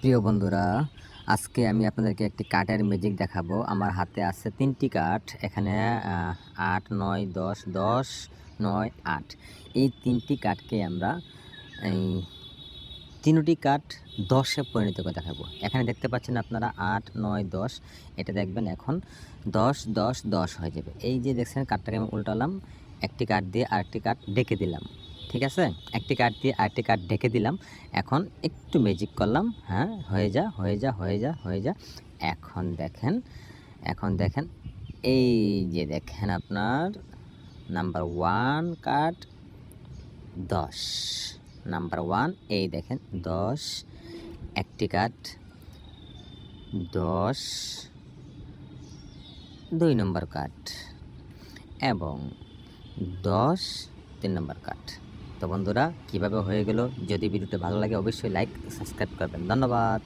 প্রিয় বন্ধুরা, আজকে আমি আপনাদেরকে একটি কাঠের ম্যাজিক দেখাবো। আমার হাতে আছে ৩টি কাঠ। এখানে ৮, ৯, ১০, ১০, ৯, ৮ এই ৩টি কাঠকে আমরা এই ৩টি কাঠ ১০-এ পরিণত করে দেখাবো। এখানে দেখতে পাচ্ছেন আপনারা ৮, ৯, ১০, এটা দেখবেন এখন ১০, ১০, ১০ হয়ে যাবে। এই যে দেখছেন কাঠটাকে আমি উল্টালাম, একটি কাঠ দিয়ে আরেকটি কাঠ ঢেকে দিলাম। ঠিক আছে? একটি কাঠ দিয়ে আরেকটি কাঠ ঢেকে দিলাম। এখন একটু ম্যাজিক করলাম। হ্যাঁ, হয়ে যা, হয়ে যা, হয়ে যা, হয়ে যা। এখন দেখেন এই যে দেখেন আপনার নাম্বার 1 কাঠ ১০, নাম্বার 1 এই দেখেন ১০, একটি কাঠ ১০, ২ নম্বর কাঠ এবং ১০, ৩ নম্বর কাঠ। তো বন্ধুরা, কীভাবে হয়ে গেল? যদি ভিডিওটা ভালো লাগে অবশ্যই লাইক, সাবস্ক্রাইব করবেন। ধন্যবাদ।